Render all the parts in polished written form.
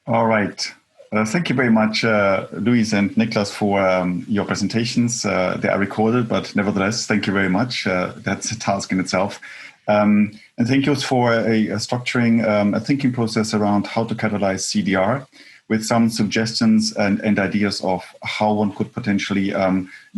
All right. Thank you very much, Louise and Niklas, for your presentations. They are recorded, but nevertheless, thank you very much. That's a task in itself. And thank you for structuring a thinking process around how to catalyze CDR with some suggestions and ideas of how one could potentially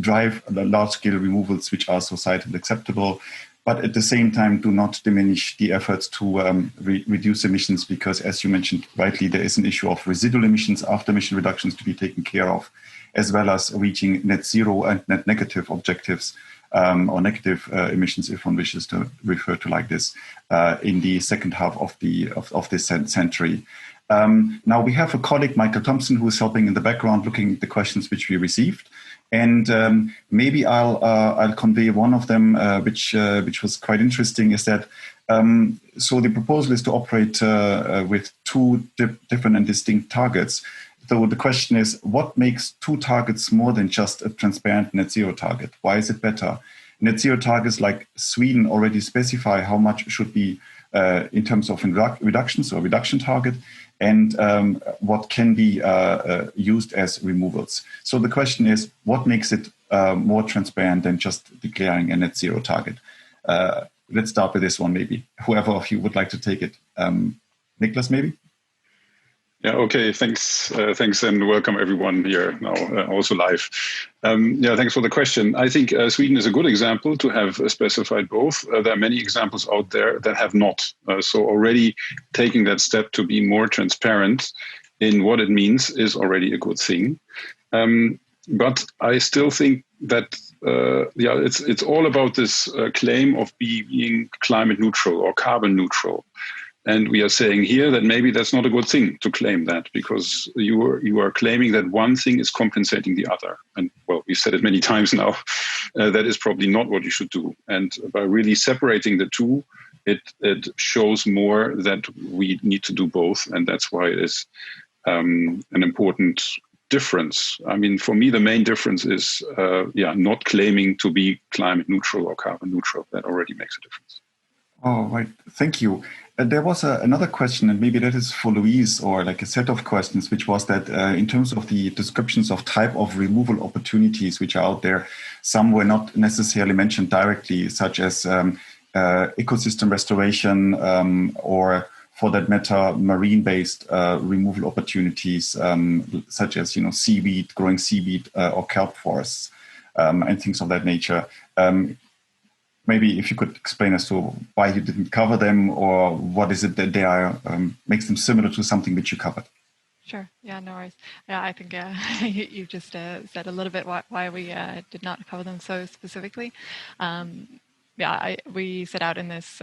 drive large-scale removals which are societally acceptable, but at the same time do not diminish the efforts to reduce emissions, because as you mentioned rightly, there is an issue of residual emissions after emission reductions to be taken care of, as well as reaching net zero and net negative objectives, or negative emissions, if one wishes to refer to like this, in the second half of this century. Now we have a colleague, Michael Thompson, who is helping in the background, looking at the questions which we received. And maybe I'll convey one of them, which was quite interesting, is that so the proposal is to operate with two different and distinct targets. So the question is, what makes two targets more than just a transparent net zero target? Why is it better? Net zero targets like Sweden already specify how much should be in terms of reductions or reduction target, and what can be used as removals. So the question is, what makes it more transparent than just declaring a net zero target? Let's start with this one, maybe. Whoever of you would like to take it. Niklas, maybe? Yeah, okay, thanks, and welcome everyone here now, also live. Yeah, thanks for the question. I think Sweden is a good example to have specified both. There are many examples out there that have not. So already taking that step to be more transparent in what it means is already a good thing. But I still think that yeah, it's all about this claim of being climate neutral or carbon neutral. And we are saying here that maybe that's not a good thing to claim that, because you are claiming that one thing is compensating the other. And well, we've said it many times now, that is probably not what you should do. And by really separating the two, it shows more that we need to do both. And that's why it is an important difference. I mean, for me, the main difference is not claiming to be climate neutral or carbon neutral. That already makes a difference. Oh, right. Thank you. There was another question, and maybe that is for Louise, or like a set of questions, which was that in terms of the descriptions of type of removal opportunities which are out there, some were not necessarily mentioned directly, such as ecosystem restoration, or for that matter, marine-based removal opportunities, such as seaweed, growing seaweed, or kelp forests, and things of that nature. Maybe if you could explain as to why you didn't cover them, or what is it that they are makes them similar to something which you covered. Sure. Yeah, no worries. Yeah, I think you just said a little bit why we did not cover them so specifically. We set out in this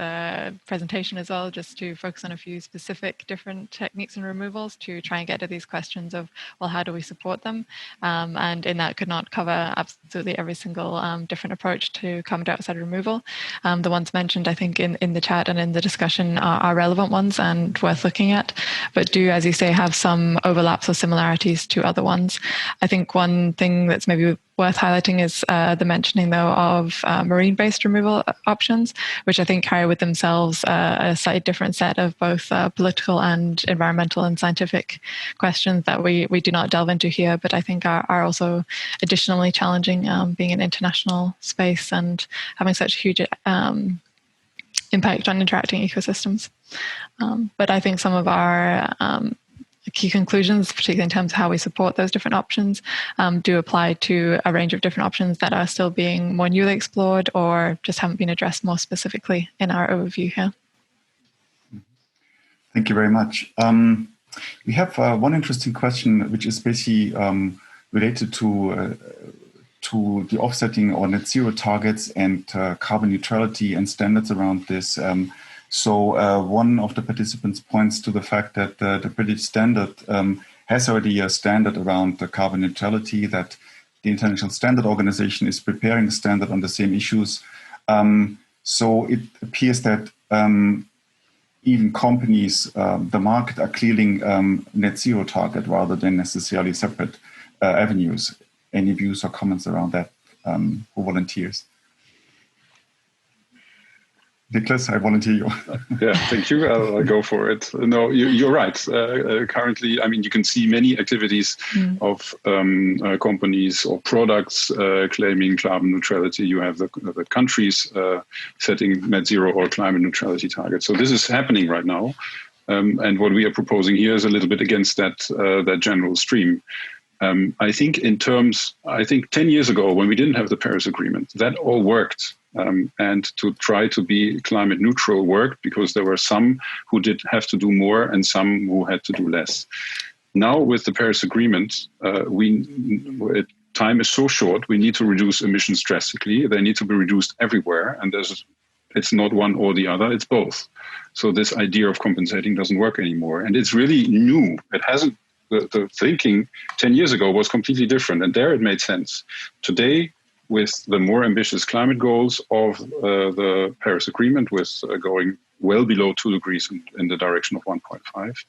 presentation as well just to focus on a few specific different techniques and removals to try and get to these questions of, well, how do we support them? And in that could not cover absolutely every single different approach to carbon dioxide removal. The ones mentioned, I think, in the chat and in the discussion are relevant ones and worth looking at, but do, as you say, have some overlaps or similarities to other ones. I think one thing that's maybe worth highlighting is the mentioning, though, of marine-based removal options, which I think carry with themselves a slightly different set of both political and environmental and scientific questions that we do not delve into here, but I think are also additionally challenging, being an international space and having such huge impact on interacting ecosystems. But I think some of our key conclusions, particularly in terms of how we support those different options, do apply to a range of different options that are still being more newly explored or just haven't been addressed more specifically in our overview here. Thank you very much. We have one interesting question, which is basically related to the offsetting or net zero targets and carbon neutrality and standards around this. So one of the participants points to the fact that the British standard has already a standard around the carbon neutrality, that the International Standard Organization is preparing a standard on the same issues. So it appears that even companies, the market, are clearing net zero target rather than necessarily separate avenues. Any views or comments around that? Who volunteers? Niklas, I volunteer you. Yeah, thank you. I'll go for it. No, you're right. Currently, I mean, you can see many activities of companies or products claiming carbon neutrality. You have the countries setting net zero or climate neutrality targets. So this is happening right now. And what we are proposing here is a little bit against that general stream. I think 10 years ago, when we didn't have the Paris Agreement, that all worked. And to try to be climate neutral worked because there were some who did have to do more and some who had to do less. Now with the Paris Agreement, time is so short, we need to reduce emissions drastically. They need to be reduced everywhere. And it's not one or the other, it's both. So this idea of compensating doesn't work anymore. And it's really new. It hasn't. The thinking 10 years ago was completely different. And there it made sense. Today, with the more ambitious climate goals of the Paris Agreement, with going well below 2 degrees in the direction of 1.5,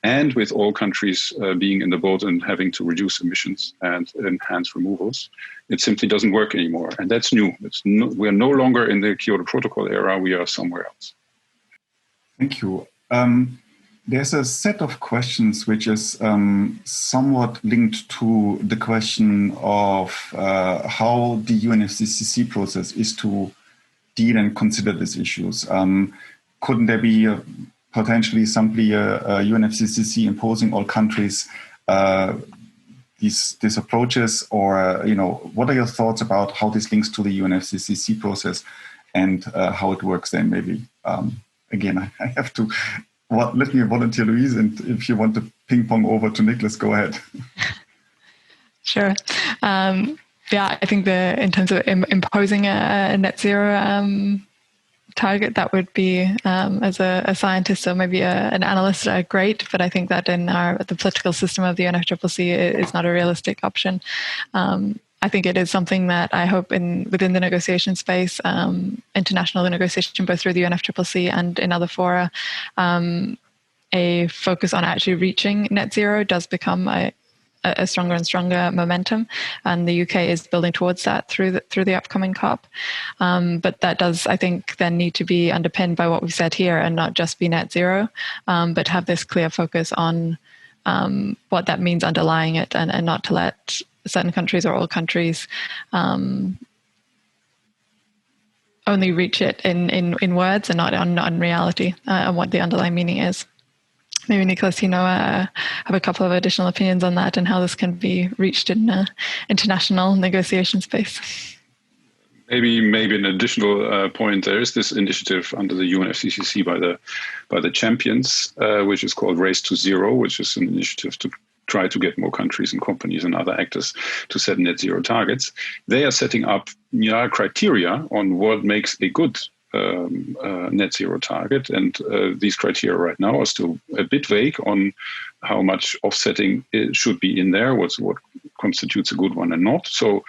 and with all countries being in the boat and having to reduce emissions and enhance removals, it simply doesn't work anymore. And that's new. We are no longer in the Kyoto Protocol era. We are somewhere else. Thank you. There's a set of questions which is somewhat linked to the question of how the UNFCCC process is to deal and consider these issues. Couldn't there be potentially simply a UNFCCC imposing all countries these approaches, or what are your thoughts about how this links to the UNFCCC process and how it works? Then maybe again I have to. Let me volunteer, Louise, and if you want to ping pong over to Niklas, go ahead. Sure. I think in terms of imposing a net zero target, that would be, as a scientist or maybe an analyst, great. But I think that in the political system of the UNFCCC is not a realistic option. I think it is something that I hope within the negotiation space, international negotiation, both through the UNFCCC and in other fora, a focus on actually reaching net zero does become a stronger and stronger momentum, and the UK is building towards that through the upcoming COP. But that does, I think, then need to be underpinned by what we've said here, and not just be net zero, but have this clear focus on what that means underlying it, and not to let certain countries or all countries only reach it in words and not in reality, and what the underlying meaning is. Maybe Niklas, have a couple of additional opinions on that and how this can be reached in international negotiation space. Maybe an additional point. There is this initiative under the UNFCCC by the champions, which is called Race to Zero, which is an initiative to try to get more countries and companies and other actors to set net zero targets. They are setting up criteria on what makes a good net zero target. And these criteria right now are still a bit vague on how much offsetting should be in there, what constitutes a good one and not. So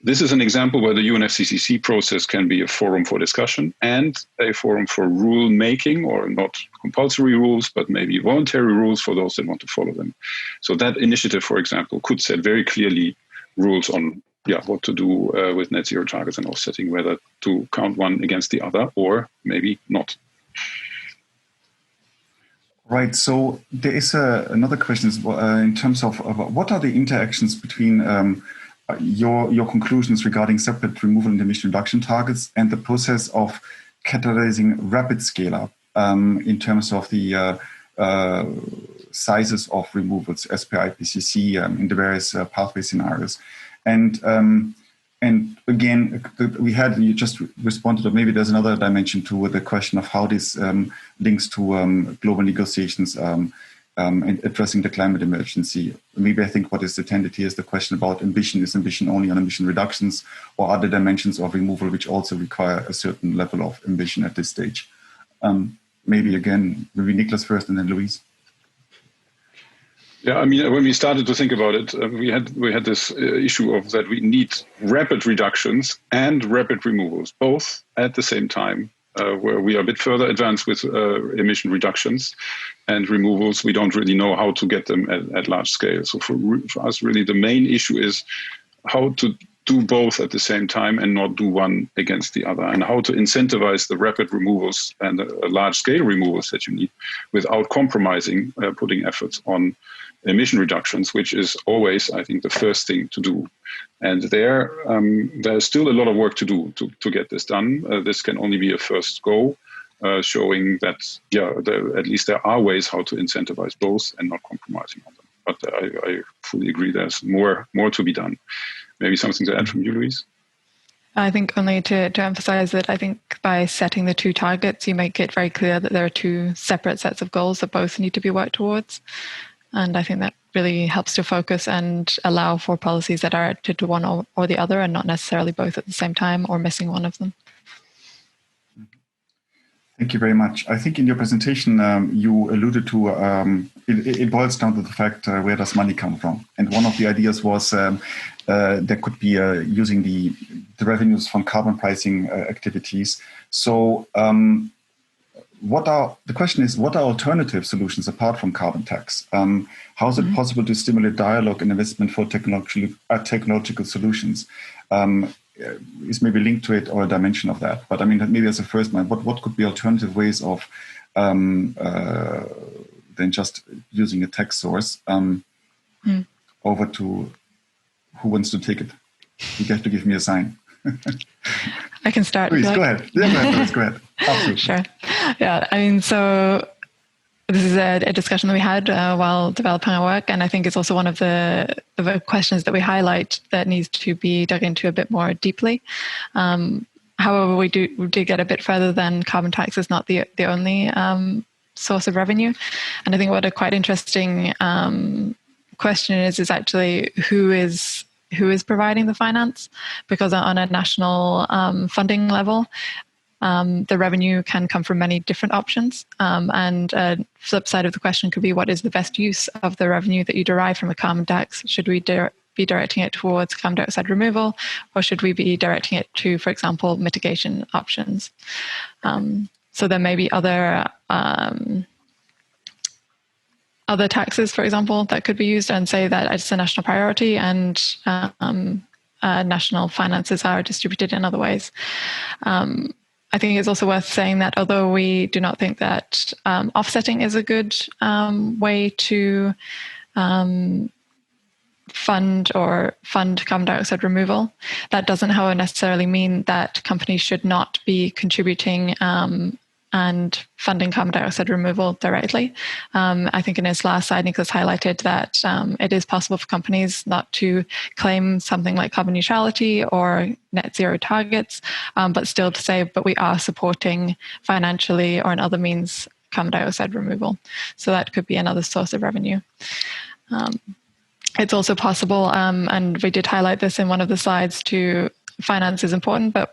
this is an example where the UNFCCC process can be a forum for discussion and a forum for rule making, or not compulsory rules, but maybe voluntary rules for those that want to follow them. So that initiative, for example, could set very clearly rules on what to do with net zero targets and offsetting, whether to count one against the other or maybe not. Right. So there is another question in terms of what are the interactions between your conclusions regarding separate removal and emission reduction targets and the process of catalyzing rapid scale-up in terms of the sizes of removals as per IPCC in the various pathway scenarios. And again, you just responded, or maybe there's another dimension to the question of how this links to global negotiations and addressing the climate emergency. Maybe I think what is attended here is the question about ambition. Is ambition only on emission reductions, or other dimensions of removal which also require a certain level of ambition at this stage? Maybe Niklas first and then Louise. Yeah, I mean, when we started to think about it, we had this issue of that we need rapid reductions and rapid removals, both at the same time, where we are a bit further advanced with emission reductions and removals. We don't really know how to get them at large scale. So for us, really, the main issue is how to do both at the same time and not do one against the other, and how to incentivize the rapid removals and large-scale removals that you need without compromising putting efforts on emission reductions, which is always, I think, the first thing to do. And there's still a lot of work to do to get this done. This can only be a first go, showing that, at least there are ways how to incentivize both and not compromising on them. But I fully agree there's more to be done. Maybe something to add from you, Louise? I think only to emphasize that I think by setting the two targets, you make it very clear that there are two separate sets of goals that both need to be worked towards. And I think that really helps to focus and allow for policies that are directed to one or the other and not necessarily both at the same time or missing one of them. Thank you very much. I think in your presentation, you alluded to, it boils down to the fact, where does money come from? And one of the ideas was there could be using the revenues from carbon pricing activities. So the question is, what are alternative solutions apart from carbon tax? How is it possible to stimulate dialogue and investment for technological solutions? Is maybe linked to it or a dimension of that. But I mean, maybe as a first one, what could be alternative ways of than just using a tax source? Over to who wants to take it? You have to give me a sign. I can start. Please, go ahead. Yeah, go ahead. Absolutely. Sure. Yeah, I mean, so this is a discussion that we had while developing our work, and I think it's also one of the questions that we highlight that needs to be dug into a bit more deeply. However, we did get a bit further than carbon tax is not the only source of revenue, and I think what a quite interesting question is actually who is providing the finance, because on a national funding level, the revenue can come from many different options. And a flip side of the question could be, what is the best use of the revenue that you derive from a carbon tax? Should we be directing it towards carbon dioxide removal, or should we be directing it to, for example, mitigation options? So there may be other taxes, for example, that could be used and say that it's a national priority, and national finances are distributed in other ways. I think it's also worth saying that although we do not think that offsetting is a good way to fund carbon dioxide removal, that doesn't, however, necessarily mean that companies should not be contributing and funding carbon dioxide removal directly. I think in his last slide, Niklas highlighted that it is possible for companies not to claim something like carbon neutrality or net zero targets, but still to say, but we are supporting financially or in other means carbon dioxide removal. So that could be another source of revenue. It's also possible, and we did highlight this in one of the slides, to finance is important, but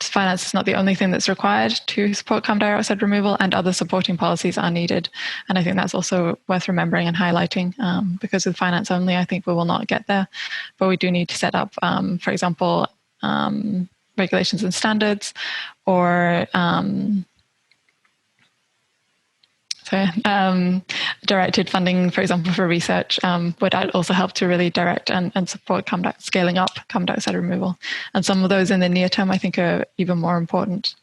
finance is not the only thing that's required to support carbon dioxide removal, and other supporting policies are needed. And I think that's also worth remembering and highlighting, because with finance only, I think we will not get there. But we do need to set up, for example, regulations and standards, or directed funding, for example, for research, would also help to really direct and support scaling up carbon dioxide removal. And some of those in the near term, I think, are even more important.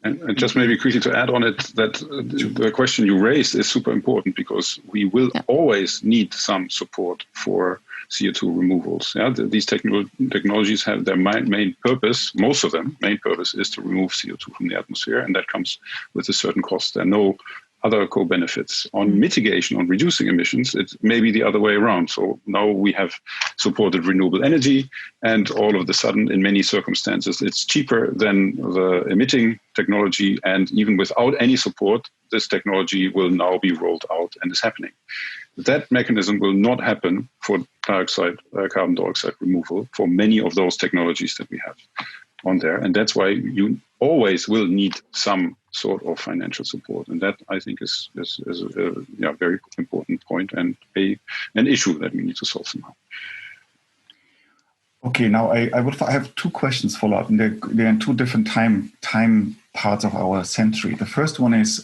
And just maybe quickly to add on it, that the question you raised is super important, because we will always need some support for CO2 removals. Yeah, these technologies have their main purpose, most of them, main purpose is to remove CO2 from the atmosphere, and that comes with a certain cost. There are no other co-benefits. On mitigation, on reducing emissions, it may be the other way around. So now we have supported renewable energy, and all of a sudden, in many circumstances, it's cheaper than the emitting technology, and even without any support, this technology will now be rolled out and is happening. That mechanism will not happen for carbon dioxide removal for many of those technologies that we have on there. And that's why you always will need some sort of financial support. And that, I think, is a very important point, and an issue that we need to solve somehow. Okay, now I have two questions follow up, and they're in two different time parts of our century. The first one is,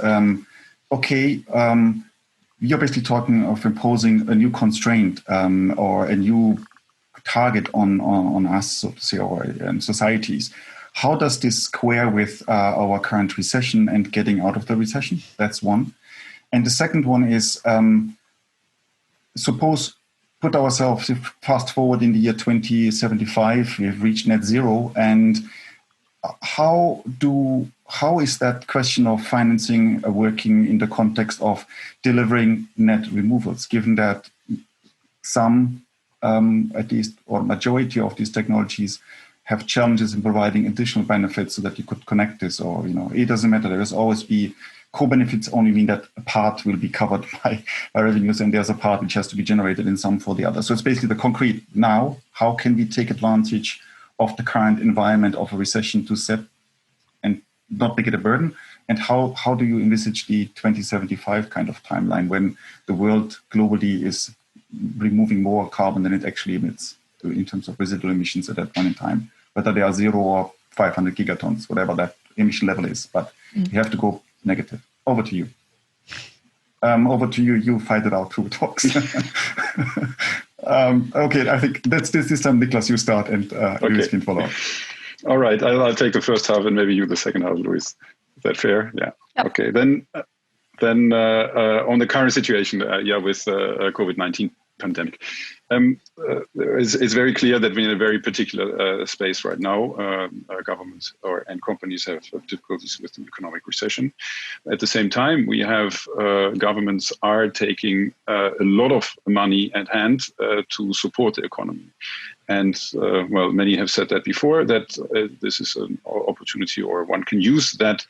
you're basically talking of imposing a new constraint or a new target on us, so to say, or societies. How does this square with our current recession and getting out of the recession? That's one. And the second one is, suppose, put ourselves fast forward in the year 2075, we've reached net zero, and how is that question of financing working in the context of delivering net removals, given that some, at least, or majority of these technologies have challenges in providing additional benefits so that you could connect this, or, it doesn't matter. There will always be co-benefits, only mean that a part will be covered by revenues and there's a part which has to be generated in some for the other. So it's basically the concrete now, how can we take advantage of the current environment of a recession to set and not make it a burden? And how do you envisage the 2075 kind of timeline when the world globally is removing more carbon than it actually emits in terms of residual emissions at that point in time, whether they are 0 or 500 gigatons, whatever that emission level is, but you have to go negative. Over to you. You fight it out through talks. Okay, I think this time, Niklas, you start and Louise can follow up. All right, I'll take the first half and maybe you the second half, Louise. Is that fair? Yeah. Yep. Okay, then on the current situation, with COVID-19 pandemic. It's very clear that we're in a very particular space right now. Governments and companies have difficulties with the economic recession. At the same time, we have governments are taking a lot of money at hand to support the economy. And many have said that before, that this is an opportunity, or one can use that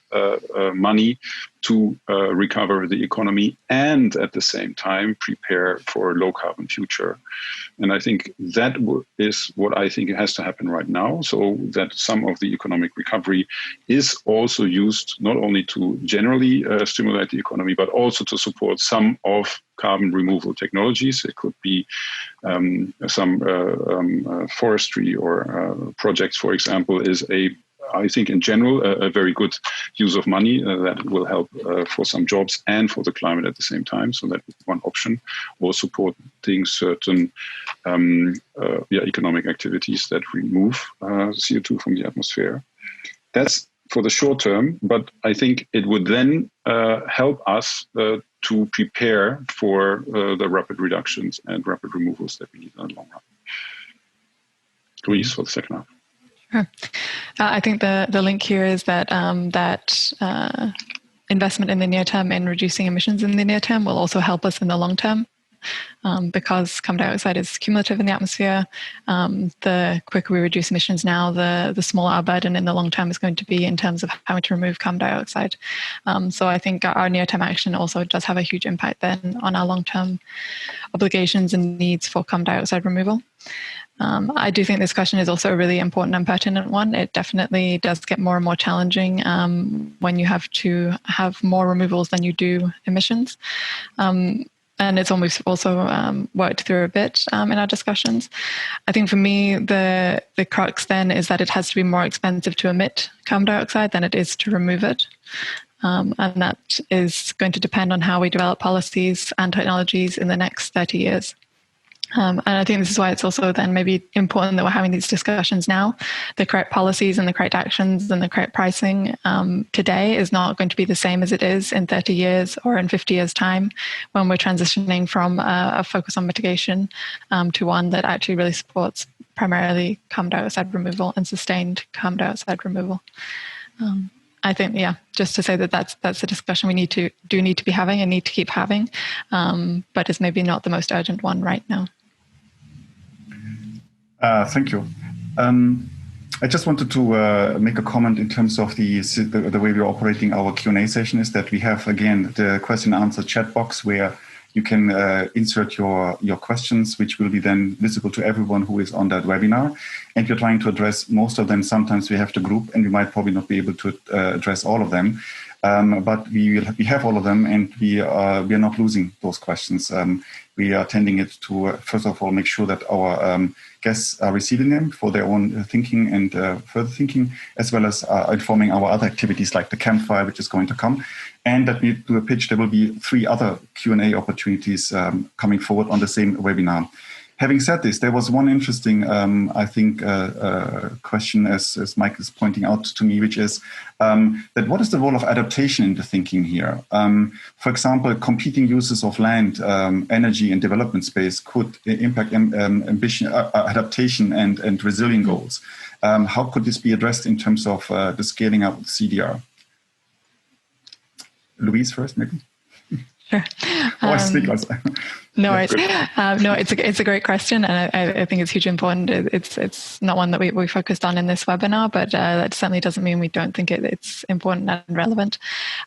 money to recover the economy and at the same time prepare for a low carbon future. And I think that is what I think has to happen right now, so that some of the economic recovery is also used not only to generally stimulate the economy, but also to support some of carbon removal technologies. It could be some forestry or projects, for example, is I think in general, a very good use of money that will help for some jobs and for the climate at the same time. So that is one option, or supporting certain economic activities that remove CO2 from the atmosphere. That's for the short term, but I think it would then help us to prepare for the rapid reductions and rapid removals that we need in the long run. Louise, for the second half. Sure. I think the link here is that investment in the near term in reducing emissions in the near term will also help us in the long term. Because carbon dioxide is cumulative in the atmosphere, the quicker we reduce emissions now, the smaller our burden in the long term is going to be in terms of having to remove carbon dioxide. So I think our near-term action also does have a huge impact then on our long-term obligations and needs for carbon dioxide removal. I do think this question is also a really important and pertinent one. It definitely does get more and more challenging when you have to have more removals than you do emissions. And it's almost also worked through a bit in our discussions. I think for me, the crux then is that it has to be more expensive to emit carbon dioxide than it is to remove it. And that is going to depend on how we develop policies and technologies in the next 30 years. And I think this is why it's also then maybe important that we're having these discussions now. The correct policies and the correct actions and the correct pricing today is not going to be the same as it is in 30 years or in 50 years' time when we're transitioning from a focus on mitigation to one that actually really supports primarily carbon dioxide removal and sustained carbon dioxide removal. I think, just to say that that's a discussion we need to be having and need to keep having, but is maybe not the most urgent one right now. Thank you. I just wanted to make a comment in terms of the way we're operating our Q&A session is that we have, again, the question and answer chat box where you can insert your questions, which will be then visible to everyone who is on that webinar. And we're trying to address most of them. Sometimes we have to group and we might probably not be able to address all of them. But we have all of them, and we are not losing those questions. We are tending it to, first of all, make sure that our guests are receiving them for their own thinking and further thinking, as well as informing our other activities like the campfire, which is going to come. And that we do a pitch, there will be 3 other Q&A opportunities coming forward on the same webinar. Having said this, there was one interesting, I think, question, as Mike is pointing out to me, which is that what is the role of adaptation in the thinking here? For example, competing uses of land, energy, and development space could impact ambition, adaptation, and resilient goals. How could this be addressed in terms of the scaling up of CDR? Louise first, maybe. Sure. No worries. No, it's a great question, and I think it's hugely important. It's not one that we focused on in this webinar, but that certainly doesn't mean we don't think it's important and relevant.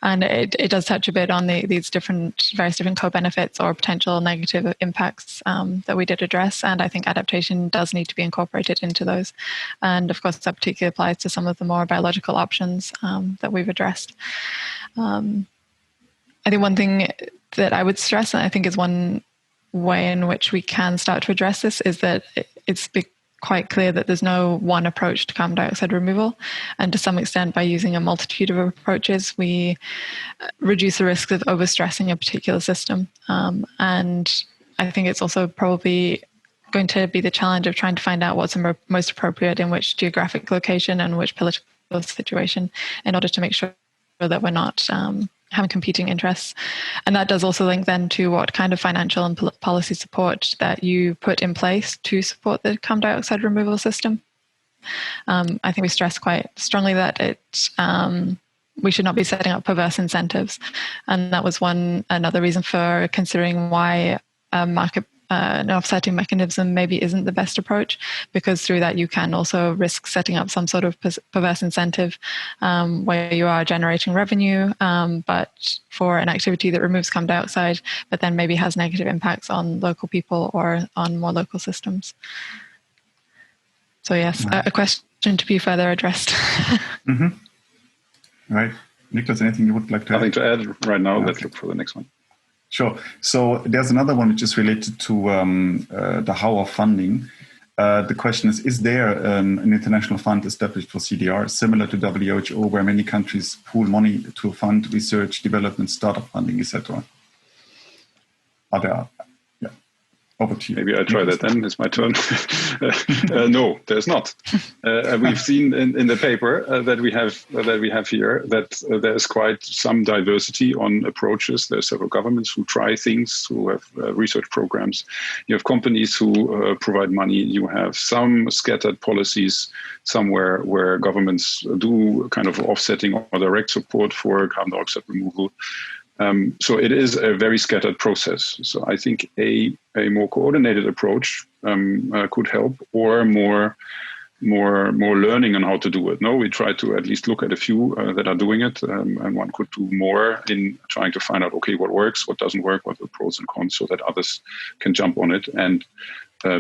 And it does touch a bit on these various different co-benefits or potential negative impacts that we did address. And I think adaptation does need to be incorporated into those. And of course, that particularly applies to some of the more biological options that we've addressed. I think one thing that I would stress, and I think is one way in which we can start to address this, is that it's quite clear that there's no one approach to carbon dioxide removal. And to some extent, by using a multitude of approaches, we reduce the risk of overstressing a particular system. And I think it's also probably going to be the challenge of trying to find out what's most appropriate in which geographic location and which political situation, in order to make sure that we're not having competing interests. And that does also link then to what kind of financial and policy support that you put in place to support the carbon dioxide removal system. I think we stress quite strongly that we should not be setting up perverse incentives. And that was another reason for considering why an offsetting mechanism maybe isn't the best approach, because through that you can also risk setting up some sort of perverse incentive where you are generating revenue, but for an activity that removes carbon dioxide, but then maybe has negative impacts on local people or on more local systems. So yes, a question to be further addressed. Mm-hmm. Right. Niklas, anything you would like to add? Nothing to add right now. Let's look for the next one. Sure. So there's another one which is related to the how of funding. The question is there an international fund established for CDR, similar to WHO, where many countries pool money to fund research, development, startup funding, etc.? Are there? Yeah. Over to you. Maybe I try that then. It's my turn. No, there's not. We've seen in the paper that we have here that there's quite some diversity on approaches. There are several governments who try things, who have research programs. You have companies who provide money. You have some scattered policies somewhere where governments do kind of offsetting or direct support for carbon dioxide removal. So it is a very scattered process. So I think a more coordinated approach could help, or more learning on how to do it. No, we try to at least look at a few that are doing it, and one could do more in trying to find out, okay, what works, what doesn't work, what are the pros and cons, so that others can jump on it and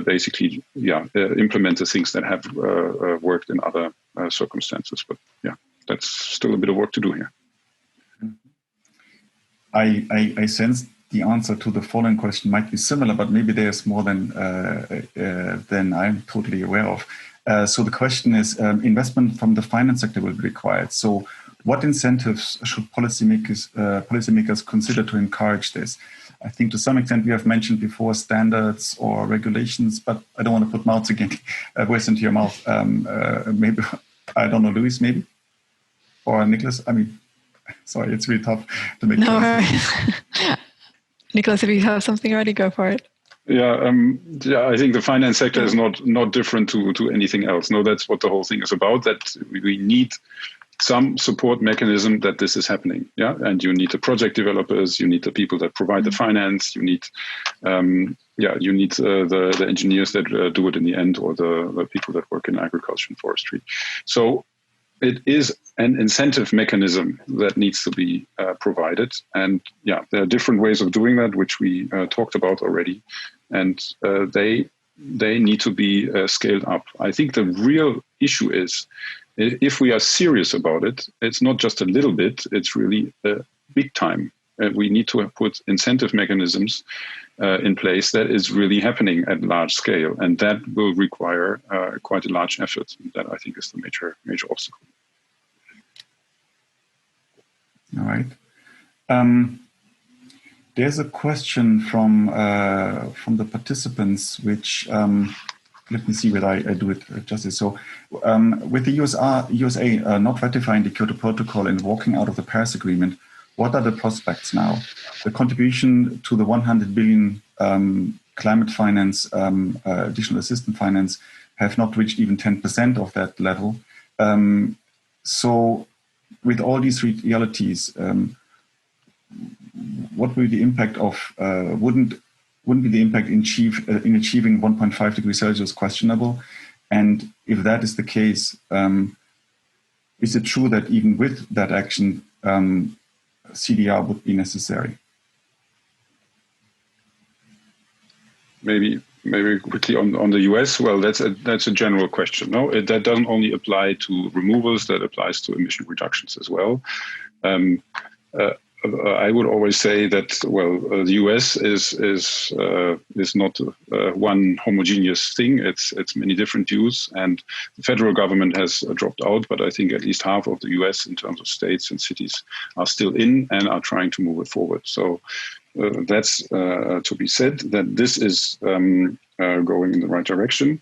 basically, implement the things that have worked in other circumstances. But yeah, that's still a bit of work to do here. I sense the answer to the following question might be similar, but maybe there's more than I'm totally aware of. So the question is, investment from the finance sector will be required. So what incentives should policymakers consider to encourage this? I think to some extent we have mentioned before standards or regulations, but I don't want to put words into your mouth. Maybe, I don't know, Louise, maybe? Or Niklas? I mean, sorry, it's really tough to make. No worries. Niklas, if you have something ready, go for it. Yeah, I think the finance sector is not different to anything else. No, that's what the whole thing is about. That we need some support mechanism that this is happening. Yeah, and you need the project developers, you need the people that provide the finance, you need the engineers that do it in the end, or the people that work in agriculture and forestry. So it is an incentive mechanism that needs to be provided. And there are different ways of doing that, which we talked about already. And they need to be scaled up. I think the real issue is, if we are serious about it, it's not just a little bit, it's really big time. We need to put incentive mechanisms in place that is really happening at large scale. And that will require quite a large effort. That, I think, is the major obstacle. All right. There's a question from the participants, which let me see whether I do it justice. So, with the USA not ratifying the Kyoto Protocol and walking out of the Paris Agreement, what are the prospects now? The contribution to the 100 billion climate finance, additional assistance finance, have not reached even 10% of that level. So, with all these realities, what will be the impact of? Wouldn't be the impact in achieving 1.5 degrees Celsius questionable? And if that is the case, is it true that even with that action, CDR would be necessary? Maybe quickly on the US. Well, that's a general question. No, that doesn't only apply to removals. That applies to emission reductions as well. I would always say that the US is not one homogeneous thing. It's many different views, and the federal government has dropped out. But I think at least half of the US, in terms of states and cities, are still in and are trying to move it forward. So that's to be said that this is going in the right direction.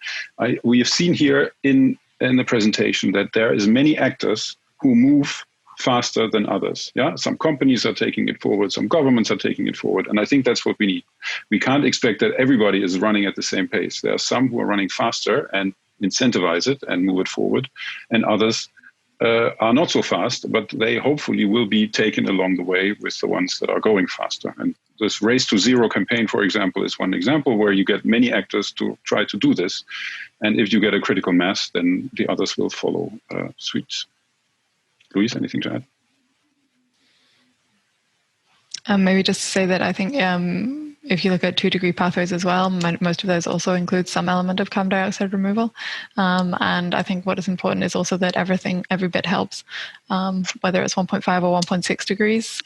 We have seen here in the presentation that there is many actors who move faster than others. Yeah, some companies are taking it forward, some governments are taking it forward, and I think that's what we need. We can't expect that everybody is running at the same pace. There are some who are running faster and incentivize it and move it forward, and others are not so fast, but they hopefully will be taken along the way with the ones that are going faster. And this Race to Zero campaign, for example, is one example where you get many actors to try to do this, and if you get a critical mass, then the others will follow suit. Louise, anything to add? Maybe just to say that I think if you look at 2-degree pathways as well, most of those also include some element of carbon dioxide removal. And I think what is important is also that every bit helps. Whether it's 1.5 or 1.6 degrees,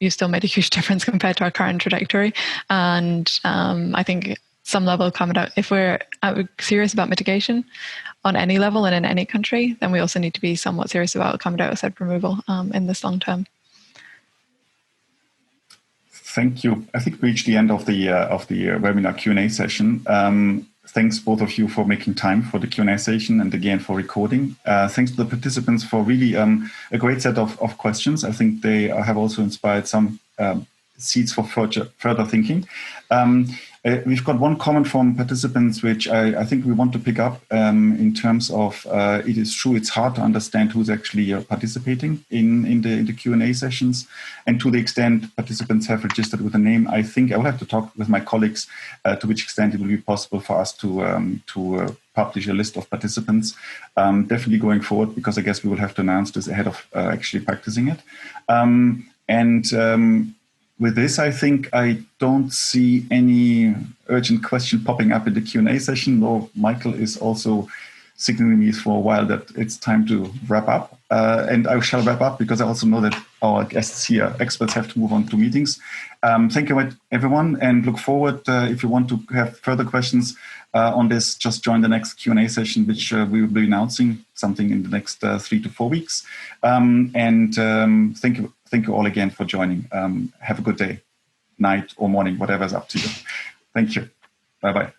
you still made a huge difference compared to our current trajectory. And I think some level of carbon dioxide, if we're serious about mitigation on any level and in any country, then we also need to be somewhat serious about carbon dioxide removal in this long term. Thank you. I think we reached the end of the webinar Q&A session. Thanks both of you for making time for the Q&A session and again for recording. Thanks to the participants for really a great set of questions. I think they have also inspired some seeds for further thinking. We've got one comment from participants, which I think we want to pick up in terms of it is true, it's hard to understand who's actually participating in the Q&A sessions. And to the extent participants have registered with a name, I think I will have to talk with my colleagues to which extent it will be possible for us to publish a list of participants, definitely going forward, because I guess we will have to announce this ahead of actually practicing it. With this, I think I don't see any urgent question popping up in the Q&A session, though Michael is also signaling me for a while that it's time to wrap up. And I shall wrap up because I also know that our guests here, experts, have to move on to meetings. Thank you, everyone, and look forward. If you want to have further questions on this, just join the next Q&A session, which we will be announcing something in the next 3 to 4 weeks. Thank you all again for joining. Have a good day, night or morning, whatever's up to you. Thank you. Bye-bye.